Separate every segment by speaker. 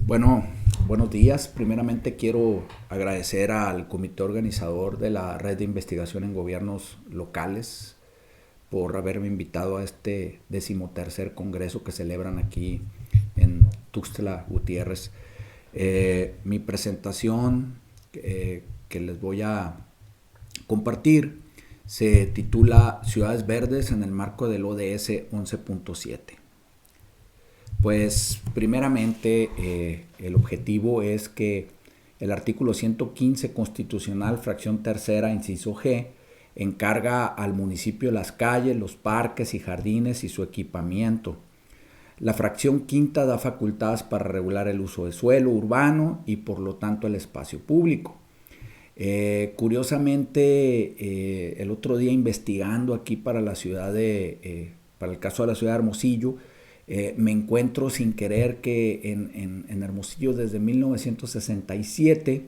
Speaker 1: Bueno, buenos días. Primeramente quiero agradecer al comité organizador de la Red de Investigación en Gobiernos Locales por haberme invitado a este 13º congreso que celebran aquí en Tuxtla Gutiérrez. Mi presentación que les voy a compartir se titula Ciudades Verdes en el marco del ODS 11.7. Pues primeramente el objetivo es que el artículo 115 constitucional, fracción tercera, inciso G, encarga al municipio las calles, los parques y jardines y su equipamiento. La fracción quinta da facultades para regular el uso de suelo urbano y por lo tanto el espacio público. Curiosamente, el otro día investigando aquí para la ciudad para el caso de la ciudad de Hermosillo, me encuentro sin querer que en Hermosillo desde 1967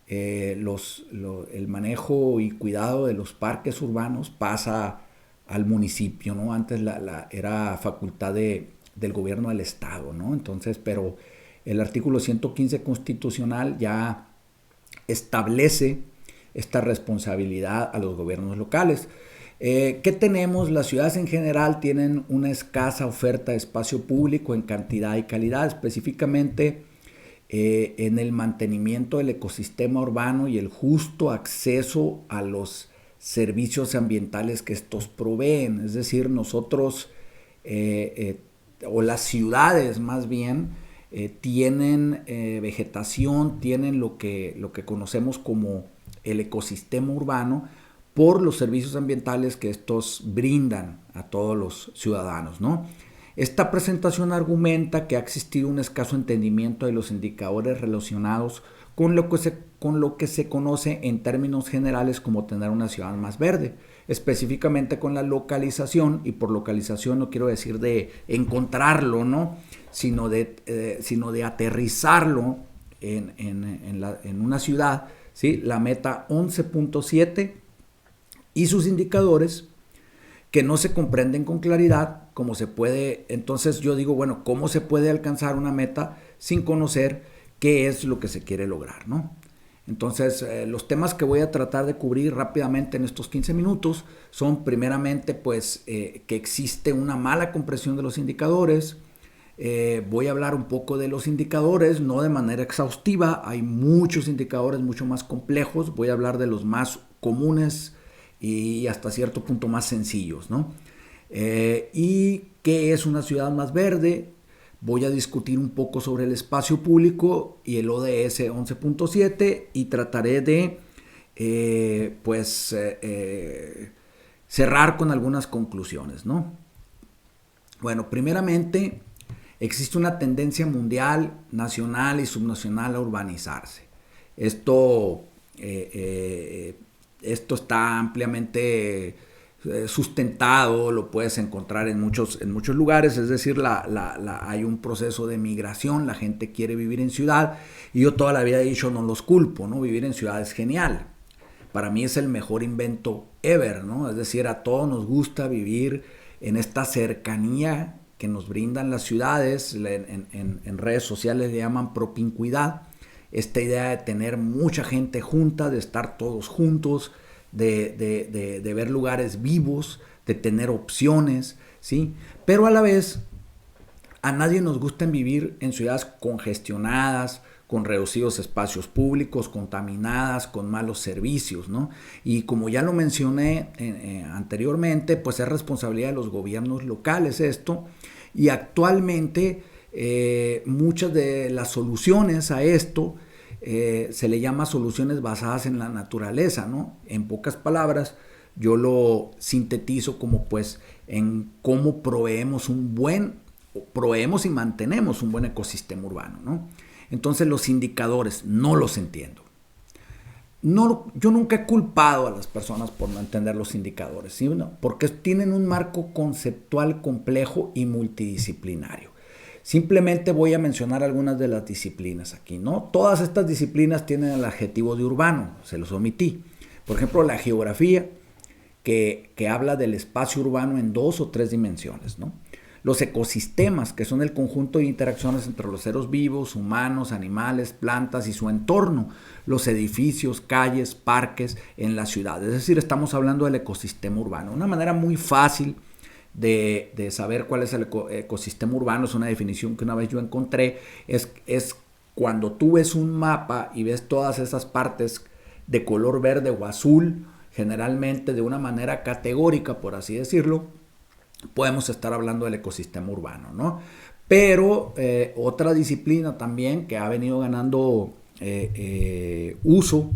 Speaker 1: el manejo y cuidado de los parques urbanos pasa al municipio, ¿no? Antes era facultad del gobierno del estado, ¿no? Entonces, pero el artículo 115 constitucional ya establece esta responsabilidad a los gobiernos locales. ¿Qué tenemos? Las ciudades en general tienen una escasa oferta de espacio público en cantidad y calidad, específicamente en el mantenimiento del ecosistema urbano y el justo acceso a los servicios ambientales que estos proveen. Es decir, nosotros, o las ciudades más bien, tienen vegetación, tienen lo que conocemos como el ecosistema urbano por los servicios ambientales que estos brindan a todos los ciudadanos, ¿no? Esta presentación argumenta que ha existido un escaso entendimiento de los indicadores relacionados con lo que se conoce en términos generales como tener una ciudad más verde, específicamente con la localización, y por localización no quiero decir de encontrarlo, ¿no? sino de aterrizarlo en una ciudad, ¿sí? La meta 11.7 y sus indicadores que no se comprenden con claridad, como se puede. Entonces yo digo, bueno, ¿cómo se puede alcanzar una meta sin conocer qué es lo que se quiere lograr, ¿no? Entonces, los temas que voy a tratar de cubrir rápidamente en estos 15 minutos son primeramente, pues, que existe una mala comprensión de los indicadores. Voy a hablar un poco de los indicadores, no de manera exhaustiva, hay muchos indicadores mucho más complejos. Voy a hablar de los más comunes y hasta cierto punto más sencillos, ¿no? ¿Y qué es una ciudad más verde? Voy a discutir un poco sobre el espacio público y el ODS 11.7 y trataré de cerrar con algunas conclusiones, ¿no? Bueno, primeramente, existe una tendencia mundial, nacional y subnacional a urbanizarse. Esto está ampliamente sustentado, lo puedes encontrar en muchos lugares. Es decir, hay un proceso de migración, la gente quiere vivir en ciudad, y yo toda la vida he dicho, no los culpo, ¿no? Vivir en ciudad es genial. Para mí es el mejor invento ever, ¿no? Es decir, a todos nos gusta vivir en esta cercanía que nos brindan las ciudades. En redes sociales le llaman propincuidad. Esta idea de tener mucha gente junta, de estar todos juntos, de ver lugares vivos, de tener opciones, ¿sí? Pero a la vez, a nadie nos gusta vivir en ciudades congestionadas, con reducidos espacios públicos, contaminadas, con malos servicios, ¿no? Y como ya lo mencioné anteriormente, pues es responsabilidad de los gobiernos locales esto, y actualmente muchas de las soluciones a esto se le llama soluciones basadas en la naturaleza, ¿no? En pocas palabras, yo lo sintetizo como pues en cómo proveemos y mantenemos un buen ecosistema urbano, ¿no? Entonces los indicadores no los entiendo. No, yo nunca he culpado a las personas por no entender los indicadores, ¿sí? ¿No? Porque tienen un marco conceptual complejo y multidisciplinario. Simplemente voy a mencionar algunas de las disciplinas aquí, ¿no? Todas estas disciplinas tienen el adjetivo de urbano, se los omití. Por ejemplo, la geografía, que habla del espacio urbano en 2 o 3 dimensiones, ¿no? los ecosistemas, que son el conjunto de interacciones entre los seres vivos, humanos, animales, plantas y su entorno, los edificios, calles, parques en la ciudad. Es decir, estamos hablando del ecosistema urbano. Una manera muy fácil de saber cuál es el ecosistema urbano, es una definición que una vez yo encontré, es cuando tú ves un mapa y ves todas esas partes de color verde o azul, generalmente de una manera categórica, por así decirlo, podemos estar hablando del ecosistema urbano, ¿no? Pero otra disciplina también que ha venido ganando uso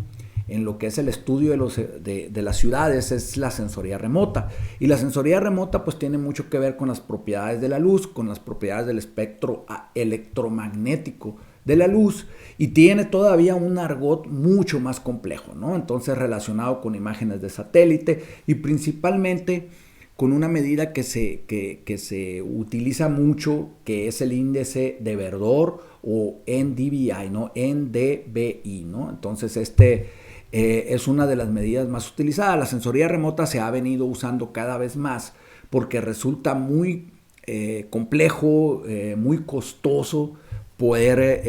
Speaker 1: en lo que es el estudio de las ciudades es la sensoría remota. Y la sensoría remota pues tiene mucho que ver con las propiedades de la luz, con las propiedades del espectro electromagnético de la luz, y tiene todavía un argot mucho más complejo, ¿no? Entonces, relacionado con imágenes de satélite y principalmente con una medida que se utiliza mucho, que es el índice de verdor o NDVI, ¿no? NDVI, ¿no? Entonces, es una de las medidas más utilizadas. La sensoría remota se ha venido usando cada vez más porque resulta muy complejo, muy costoso poder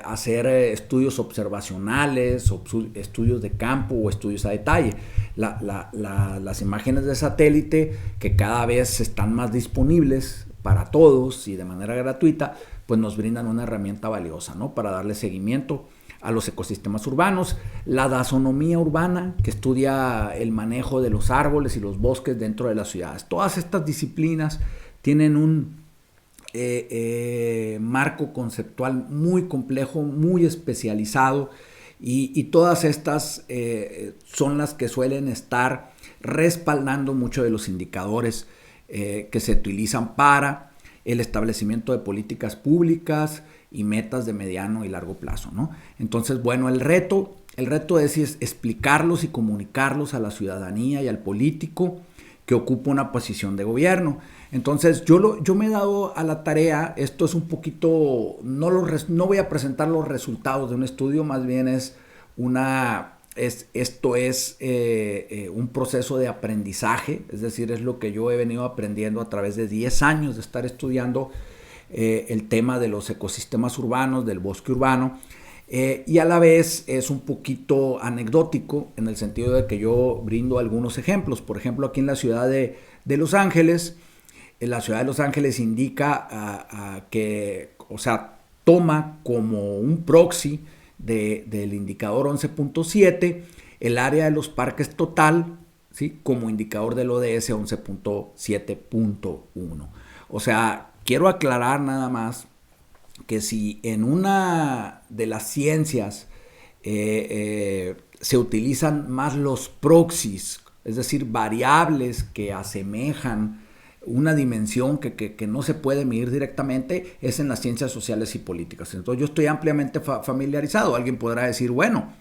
Speaker 1: hacer estudios observacionales, estudios de campo o estudios a detalle. Las imágenes de satélite, que cada vez están más disponibles para todos y de manera gratuita, pues nos brindan una herramienta valiosa, ¿no? Para darle seguimiento a los ecosistemas urbanos. La dasonomía urbana, que estudia el manejo de los árboles y los bosques dentro de las ciudades. Todas estas disciplinas tienen un marco conceptual muy complejo, muy especializado, y todas estas son las que suelen estar respaldando muchos de los indicadores que se utilizan para el establecimiento de políticas públicas y metas de mediano y largo plazo, ¿no? Entonces, bueno, el reto es explicarlos y comunicarlos a la ciudadanía y al político que ocupa una posición de gobierno. Entonces, yo me he dado a la tarea, esto es un poquito, no voy a presentar los resultados de un estudio, más bien esto es un proceso de aprendizaje, es decir, es lo que yo he venido aprendiendo a través de 10 años de estar estudiando el tema de los ecosistemas urbanos, del bosque urbano, y a la vez es un poquito anecdótico en el sentido de que yo brindo algunos ejemplos. Por ejemplo, aquí en la ciudad de Los Ángeles, la ciudad de Los Ángeles indica que, o sea, toma como un proxy del indicador 11.7 el área de los parques total, ¿sí? Como indicador del ODS 11.7.1. O sea, quiero aclarar nada más que si en una de las ciencias se utilizan más los proxies, es decir, variables que asemejan una dimensión que no se puede medir directamente, es en las ciencias sociales y políticas. Entonces yo estoy ampliamente familiarizado. Alguien podrá decir, bueno,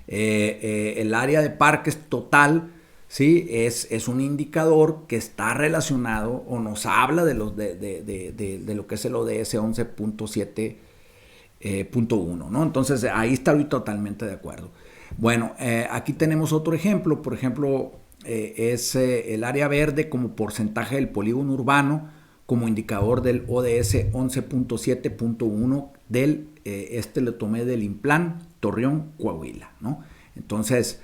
Speaker 1: el área de parques total, ¿sí? Es un indicador que está relacionado o nos habla de lo que es el ODS 11.7.1, ¿no? Entonces ahí estoy totalmente de acuerdo. Bueno, aquí tenemos otro ejemplo. Por ejemplo, es el área verde como porcentaje del polígono urbano como indicador del ODS 11.7.1 lo tomé del Implan Torreón, Coahuila, ¿no? Entonces,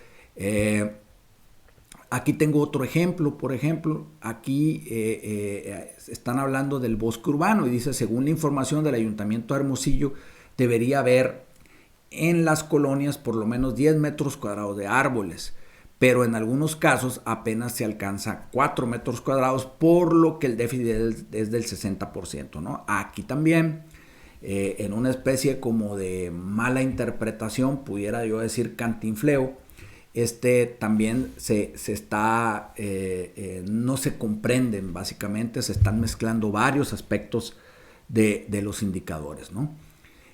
Speaker 1: aquí tengo otro ejemplo. Por ejemplo, aquí están hablando del bosque urbano y dice, según la información del Ayuntamiento de Hermosillo, debería haber en las colonias por lo menos 10 metros cuadrados de árboles, pero en algunos casos apenas se alcanza 4 metros cuadrados, por lo que el déficit es del 60%, ¿no? Aquí también, en una especie como de mala interpretación, pudiera yo decir cantinfleo, también no se comprenden, básicamente se están mezclando varios aspectos de los indicadores, ¿no?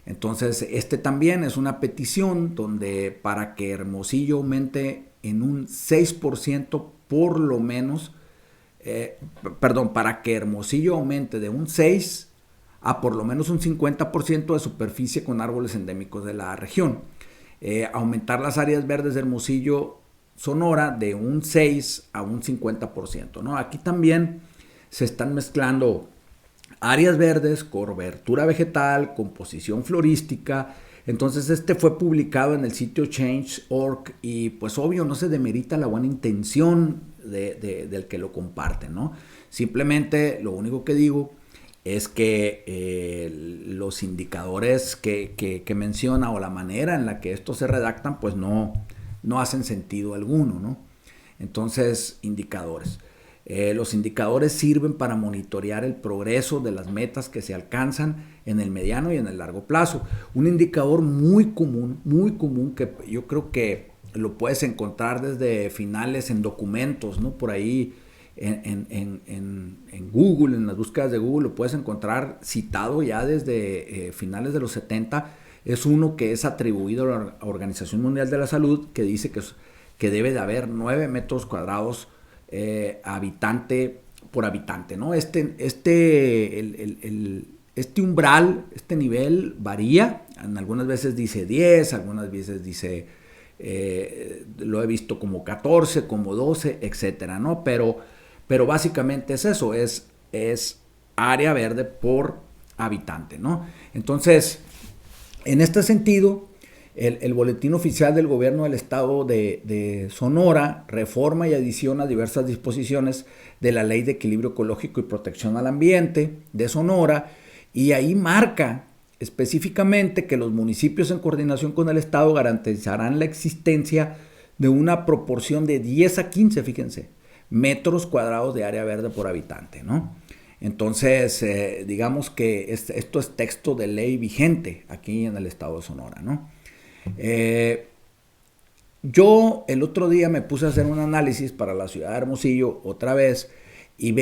Speaker 1: Entonces, también es una petición donde para que Hermosillo aumente en un 6% por lo menos, para que Hermosillo aumente de un 6 a por lo menos un 50% de superficie con árboles endémicos de la región. Aumentar las áreas verdes de Hermosillo, Sonora, de un 6 a un 50%, ¿no? Aquí también se están mezclando áreas verdes, cobertura vegetal, composición florística. Entonces fue publicado en el sitio Change.org y pues obvio no se demerita la buena intención del que lo comparte, ¿no? Simplemente lo único que digo es que los indicadores que menciona o la manera en la que estos se redactan pues no hacen sentido alguno, ¿no? Entonces, indicadores. Los indicadores sirven para monitorear el progreso de las metas que se alcanzan en el mediano y en el largo plazo. Un indicador muy común que yo creo que lo puedes encontrar desde finales en documentos, ¿no? Por ahí en Google, en las búsquedas de Google, lo puedes encontrar citado ya desde finales de los 70. Es uno que es atribuido a la Organización Mundial de la Salud, que dice que debe de haber 9 metros cuadrados habitante por habitante, ¿no? Este umbral, este nivel varía. En algunas veces dice 10, algunas veces dice, lo he visto como 14, como 12, etcétera, ¿no? Pero básicamente es eso, es área verde por habitante, ¿no? Entonces, en este sentido, el Boletín Oficial del Gobierno del Estado de Sonora reforma y adiciona diversas disposiciones de la Ley de Equilibrio Ecológico y Protección al Ambiente de Sonora, y ahí marca específicamente que los municipios en coordinación con el Estado garantizarán la existencia de una proporción de 10 a 15, fíjense, metros cuadrados de área verde por habitante, ¿no? Entonces, digamos que esto es texto de ley vigente aquí en el Estado de Sonora, ¿no? Yo el otro día me puse a hacer un análisis para la ciudad de Hermosillo otra vez y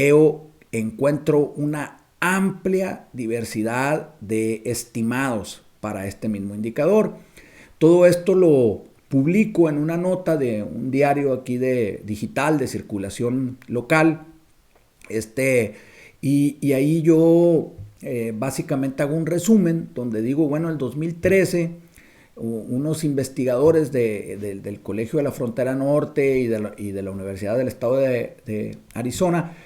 Speaker 1: encuentro una amplia diversidad de estimados para este mismo indicador. Todo esto lo publico en una nota de un diario aquí digital de circulación local, y ahí yo básicamente hago un resumen donde digo, bueno, el 2013 unos investigadores del Colegio de la Frontera Norte y de la Universidad del Estado de Arizona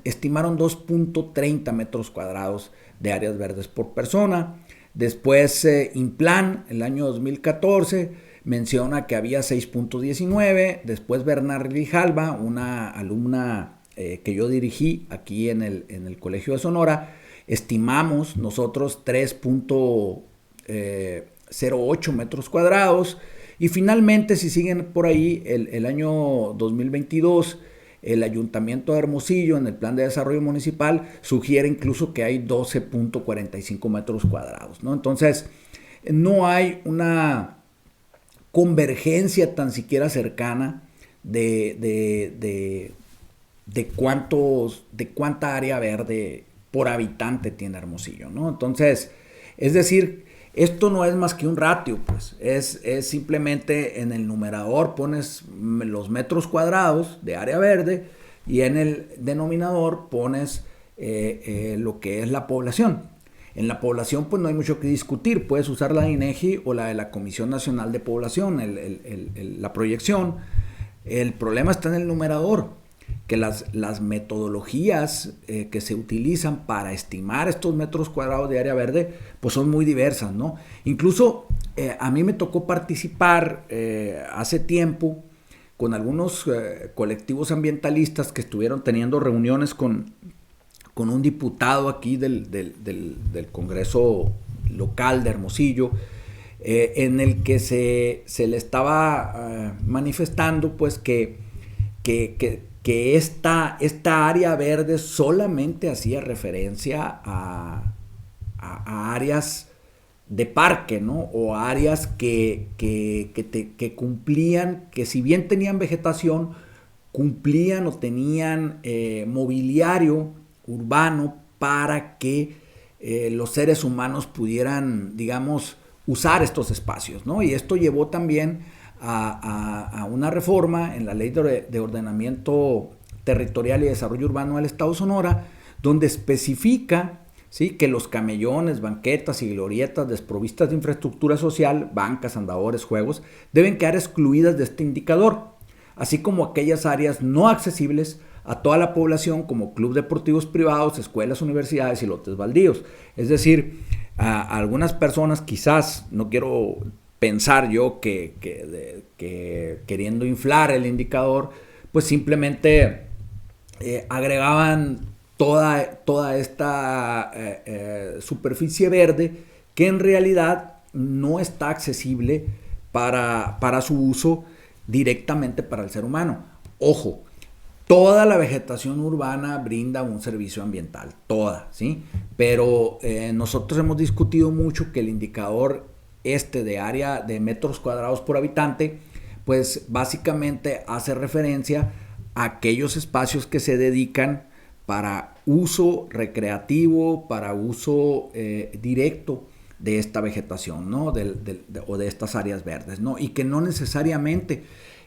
Speaker 1: estimaron 2.30 metros cuadrados de áreas verdes por persona. Después Implan, el año 2014, menciona que había 6.19. Después Bernard Grijalva, una alumna que yo dirigí aquí en el Colegio de Sonora, estimamos nosotros 3.08 metros cuadrados. Y finalmente, si siguen por ahí, el año 2022, el Ayuntamiento de Hermosillo, en el Plan de Desarrollo Municipal, sugiere incluso que hay 12.45 metros cuadrados, ¿no? Entonces, no hay una convergencia tan siquiera cercana de cuánta área verde por habitante tiene Hermosillo, ¿no? Entonces, es decir, esto no es más que un ratio, pues es simplemente en el numerador pones los metros cuadrados de área verde y en el denominador pones lo que es la población. En la población pues no hay mucho que discutir, puedes usar la INEGI o la de la Comisión Nacional de Población, la proyección. El problema está en el numerador, que las metodologías que se utilizan para estimar estos metros cuadrados de área verde pues son muy diversas, ¿no? Incluso a mí me tocó participar hace tiempo con algunos colectivos ambientalistas que estuvieron teniendo reuniones con un diputado aquí del Congreso local de Hermosillo, en el que se le estaba manifestando pues que esta área verde solamente hacía referencia a áreas de parque, ¿no? O áreas que cumplían, que si bien tenían vegetación, cumplían o tenían mobiliario urbano para que los seres humanos pudieran, digamos, usar estos espacios, ¿no? Y esto llevó también a una reforma en la Ley de Ordenamiento Territorial y Desarrollo Urbano del Estado de Sonora, donde especifica, ¿sí?, que los camellones, banquetas y glorietas desprovistas de infraestructura social, bancas, andadores, juegos, deben quedar excluidas de este indicador, así como aquellas áreas no accesibles a toda la población como club deportivos privados, escuelas, universidades y lotes baldíos. Es decir, a algunas personas quizás, no quiero pensar yo que queriendo inflar el indicador, pues simplemente agregaban toda esta superficie verde que en realidad no está accesible para su uso directamente para el ser humano. Ojo, toda la vegetación urbana brinda un servicio ambiental, toda, ¿sí? Pero nosotros hemos discutido mucho que el indicador de área de metros cuadrados por habitante, pues básicamente hace referencia a aquellos espacios que se dedican para uso recreativo, para uso directo de esta vegetación, ¿no? O de estas áreas verdes, ¿no? Y que no necesariamente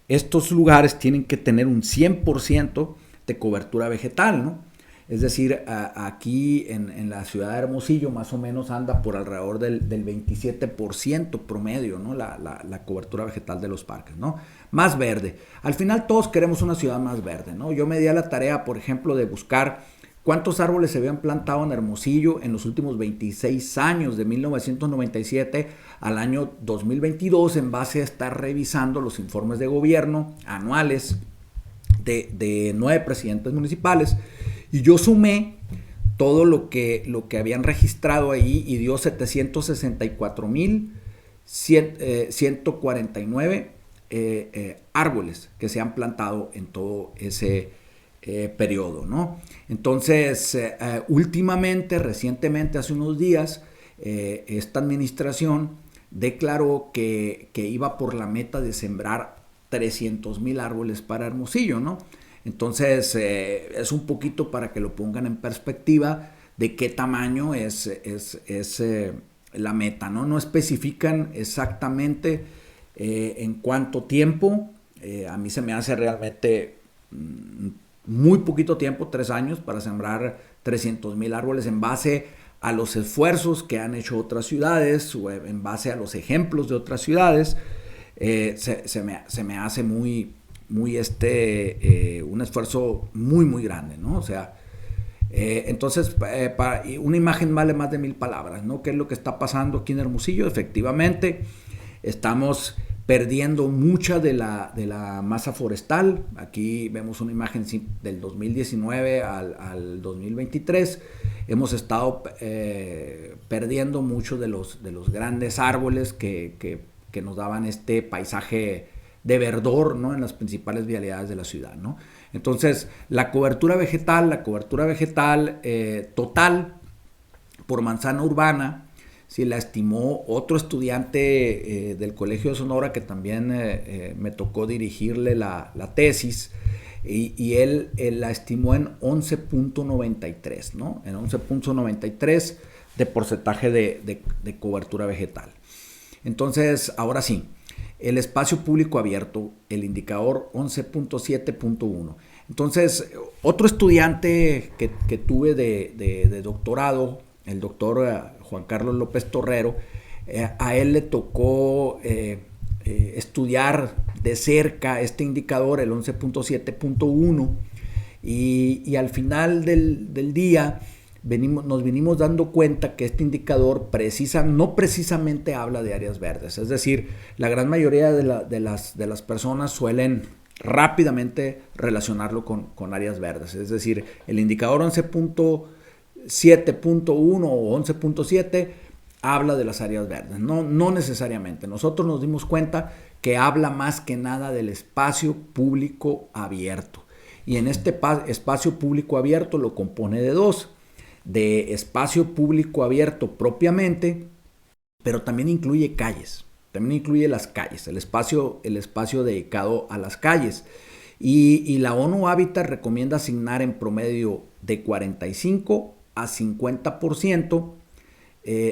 Speaker 1: estos lugares tienen que tener un 100% de cobertura vegetal, ¿no? Es decir, aquí en la ciudad de Hermosillo más o menos anda por alrededor del 27% promedio, ¿no? La cobertura vegetal de los parques, ¿no? Más verde. Al final todos queremos una ciudad más verde, ¿no? Yo me di a la tarea, por ejemplo, de buscar cuántos árboles se habían plantado en Hermosillo en los últimos 26 años, de 1997 al año 2022, en base a estar revisando los informes de gobierno anuales de 9 presidentes municipales. Y yo sumé todo lo que habían registrado ahí y dio 764,149 árboles que se han plantado en todo ese periodo, ¿no? Entonces, recientemente, hace unos días, esta administración declaró que iba por la meta de sembrar 300,000 árboles para Hermosillo, ¿no? Entonces, es un poquito para que lo pongan en perspectiva de qué tamaño es la meta, ¿no? No especifican exactamente en cuánto tiempo. A mí se me hace realmente muy poquito tiempo, 3 años, para sembrar 300,000 árboles en base a los esfuerzos que han hecho otras ciudades o en base a los ejemplos de otras ciudades. Se me hace un esfuerzo muy, muy grande, ¿no? O sea, entonces, una imagen vale más de 1000 palabras, ¿no? ¿Qué es lo que está pasando aquí en Hermosillo? Efectivamente, estamos perdiendo mucha de la masa forestal. Aquí vemos una imagen del 2019 al 2023. Hemos estado perdiendo mucho de los grandes árboles que nos daban este paisaje de verdor, ¿no? En las principales vialidades de la ciudad, ¿no? Entonces, la cobertura vegetal total por manzana urbana, si la estimó otro estudiante del Colegio de Sonora, que también me tocó dirigirle la tesis, y él la estimó en 11.93, ¿no? En 11.93 de porcentaje de cobertura vegetal. Entonces, ahora sí, el espacio público abierto, el indicador 11.7.1. Entonces, otro estudiante que tuve de doctorado, el doctor Juan Carlos López Torrero, a él le tocó estudiar de cerca este indicador, el 11.7.1, y al final del día nos venimos dando cuenta que este indicador no precisamente habla de áreas verdes. Es decir, la gran mayoría de las personas suelen rápidamente relacionarlo con áreas verdes. Es decir, el indicador 11.7.1 o 11.7 habla de las áreas verdes. No necesariamente. Nosotros nos dimos cuenta que habla más que nada del espacio público abierto. Y en este espacio público abierto lo compone de dos: de espacio público abierto propiamente, pero también incluye calles, también incluye las calles, el espacio dedicado a las calles. Y la ONU Habitat recomienda asignar en promedio de 45 a 50%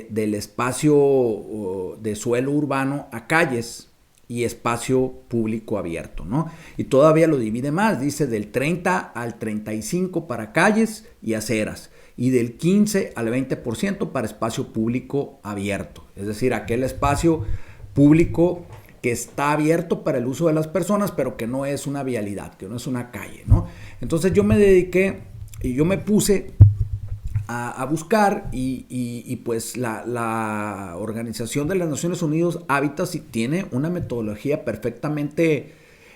Speaker 1: del espacio de suelo urbano a calles y espacio público abierto, ¿no? Y todavía lo divide más, dice del 30 al 35 para calles y aceras, y del 15 al 20% para espacio público abierto. Es decir, aquel espacio público que está abierto para el uso de las personas, pero que no es una vialidad, que no es una calle, ¿no? Entonces yo me dediqué y yo me puse a buscar y pues la Organización de las Naciones Unidas Hábitat sí tiene una metodología perfectamente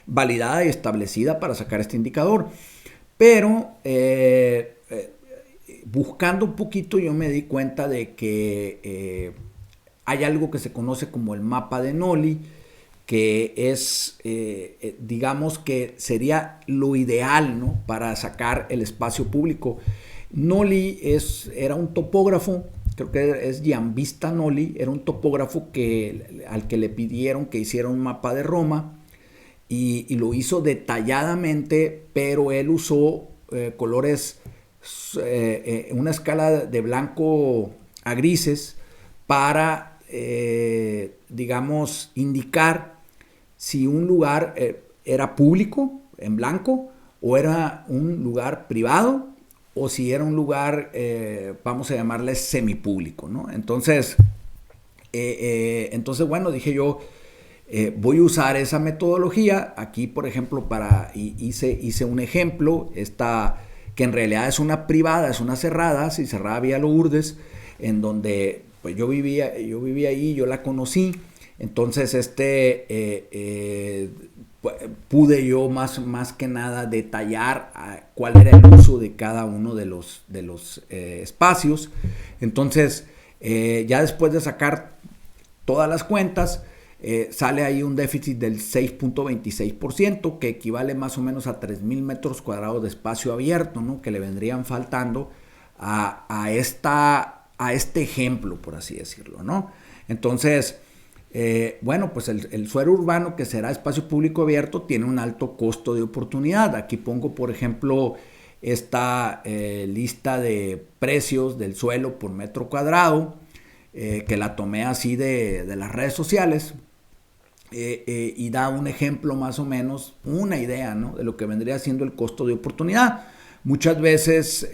Speaker 1: validada y establecida para sacar este indicador. Pero buscando un poquito yo me di cuenta de que hay algo que se conoce como el mapa de Nolli, que es, digamos que sería lo ideal, ¿no?, para sacar el espacio público. Nolli era un topógrafo, creo que es Giambattista Nolli, era un topógrafo al que le pidieron que hiciera un mapa de Roma y lo hizo detalladamente, pero él usó colores, una escala de blanco a grises para, digamos, indicar si un lugar era público, en blanco, o era un lugar privado, o si era un lugar, vamos a llamarle semipúblico, ¿no? Entonces, bueno, dije yo, voy a usar esa metodología. Aquí, por ejemplo, hice un ejemplo, que en realidad es una privada, es una cerrada, si cerrada Vía Lourdes, en donde pues yo vivía ahí, yo la conocí. Entonces, pude yo más que nada detallar cuál era el uso de cada uno de los espacios. Entonces, ya después de sacar todas las cuentas, sale ahí un déficit del 6.26%, que equivale más o menos a 3,000 metros cuadrados de espacio abierto, ¿no?, que le vendrían faltando a este ejemplo, por así decirlo, ¿no? Entonces, bueno, pues el suelo urbano, que será espacio público abierto, tiene un alto costo de oportunidad. Aquí pongo, por ejemplo, esta lista de precios del suelo por metro cuadrado, que la tomé así de las redes sociales, y da un ejemplo más o menos, una idea, ¿no?, de lo que vendría siendo el costo de oportunidad. Muchas veces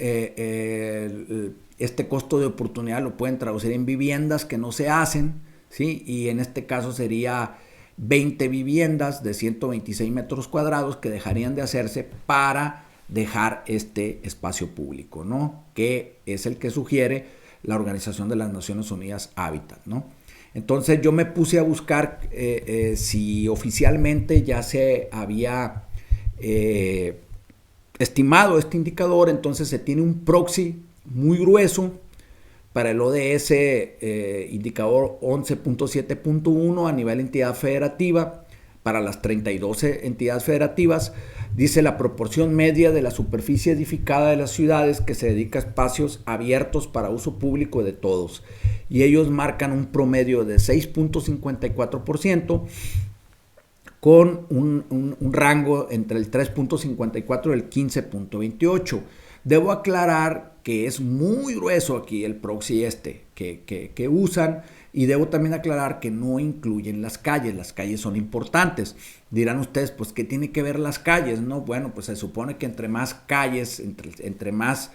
Speaker 1: este costo de oportunidad lo pueden traducir en viviendas que no se hacen, ¿sí? Y en este caso sería 20 viviendas de 126 metros cuadrados que dejarían de hacerse para dejar este espacio público, ¿no?, que es el que sugiere la Organización de las Naciones Unidas Hábitat, ¿no? Entonces yo me puse a buscar si oficialmente ya se había estimado este indicador. Entonces se tiene un proxy muy grueso para el ODS, indicador 11.7.1 a nivel entidad federativa. Para las 32 entidades federativas, dice la proporción media de la superficie edificada de las ciudades que se dedica a espacios abiertos para uso público de todos. Y ellos marcan un promedio de 6.54%, con un rango entre el 3.54 y el 15.28. Debo aclarar que es muy grueso aquí el proxy que usan, y debo también aclarar que no incluyen las calles. Las calles son importantes. Dirán ustedes, pues, ¿qué tiene que ver las calles? No, bueno, pues se supone que entre más calles, entre más,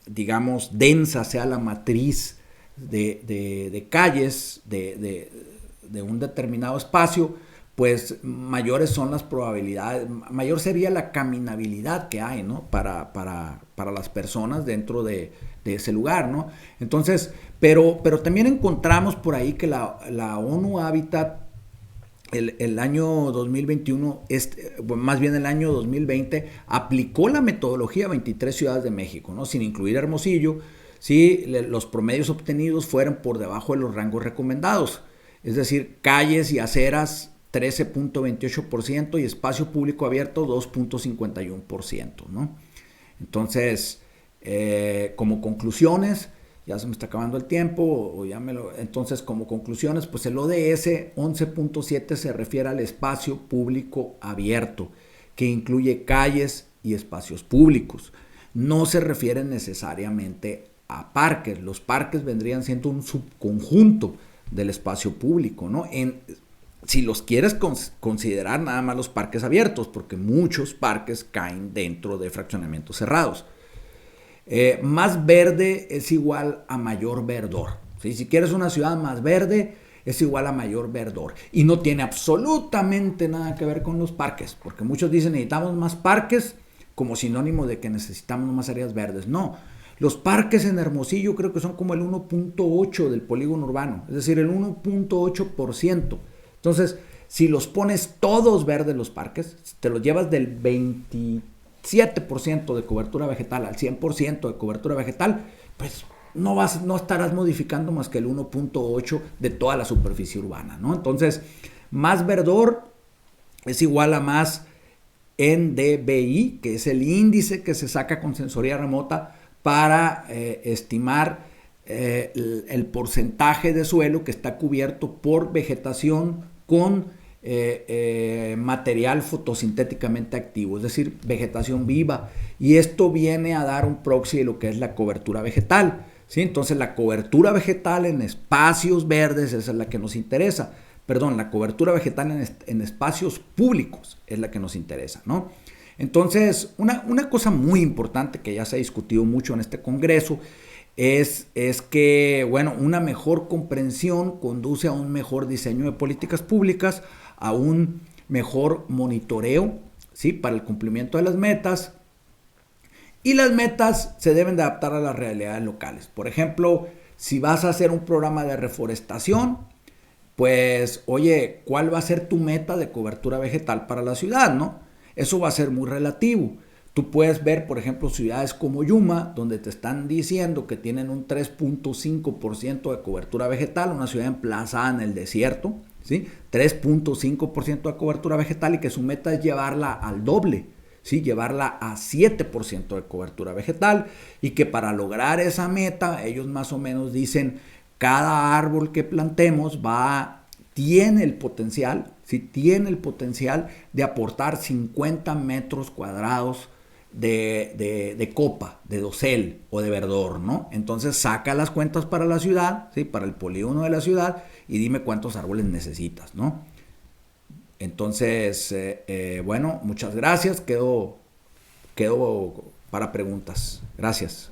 Speaker 1: digamos, densa sea la matriz de calles de un determinado espacio, pues mayores son las probabilidades, mayor sería la caminabilidad que hay, ¿no?, para las personas dentro de ese lugar, ¿no? Entonces, pero también encontramos por ahí que la ONU Habitat el año 2021, más bien el año 2020, aplicó la metodología a 23 ciudades de México, ¿no?, sin incluir Hermosillo. Sí, los promedios obtenidos fueron por debajo de los rangos recomendados, es decir, calles y aceras 13.28% y espacio público abierto 2.51%, ¿no? Entonces, como conclusiones, ya se me está acabando el tiempo, entonces como conclusiones, pues el ODS 11.7 se refiere al espacio público abierto, que incluye calles y espacios públicos. No se refiere necesariamente a parques. Los parques vendrían siendo un subconjunto del espacio público, ¿no? Si los quieres considerar nada más los parques abiertos, porque muchos parques caen dentro de fraccionamientos cerrados. Más verde es igual a mayor verdor, ¿sí? Si quieres una ciudad más verde, es igual a mayor verdor. Y no tiene absolutamente nada que ver con los parques, porque muchos dicen necesitamos más parques como sinónimo de que necesitamos más áreas verdes. No, los parques en Hermosillo creo que son como el 1.8 del polígono urbano, es decir, el 1.8%. Entonces, si los pones todos verdes los parques, te los llevas del 27% de cobertura vegetal al 100% de cobertura vegetal, pues no estarás modificando más que el 1.8 de toda la superficie urbana, ¿no? Entonces, más verdor es igual a más NDVI, que es el índice que se saca con sensoría remota para estimar el porcentaje de suelo que está cubierto por vegetación con material fotosintéticamente activo, es decir, vegetación viva. Y esto viene a dar un proxy de lo que es la cobertura vegetal, ¿sí? Entonces la cobertura vegetal en espacios verdes, esa es la que nos interesa. Perdón, la cobertura vegetal en espacios públicos es la que nos interesa, ¿no? Entonces, una cosa muy importante que ya se ha discutido mucho en este congreso es que, bueno, una mejor comprensión conduce a un mejor diseño de políticas públicas, a un mejor monitoreo, ¿sí? Para el cumplimiento de las metas. Y las metas se deben de adaptar a las realidades locales. Por ejemplo, si vas a hacer un programa de reforestación, pues, oye, ¿cuál va a ser tu meta de cobertura vegetal para la ciudad, no? Eso va a ser muy relativo. Tú puedes ver, por ejemplo, ciudades como Yuma, donde te están diciendo que tienen un 3.5% de cobertura vegetal, una ciudad emplazada en el desierto, ¿sí? 3.5% de cobertura vegetal y que su meta es llevarla al doble, ¿sí? Llevarla a 7% de cobertura vegetal y que para lograr esa meta, ellos más o menos dicen, cada árbol que plantemos tiene el potencial, ¿sí? Tiene el potencial de aportar 50 metros cuadrados de copa, de dosel o de verdor, ¿no? Entonces saca las cuentas para la ciudad, ¿sí? Para el polígono de la ciudad y dime cuántos árboles necesitas, ¿no? Entonces, bueno, muchas gracias. Quedo para preguntas. Gracias.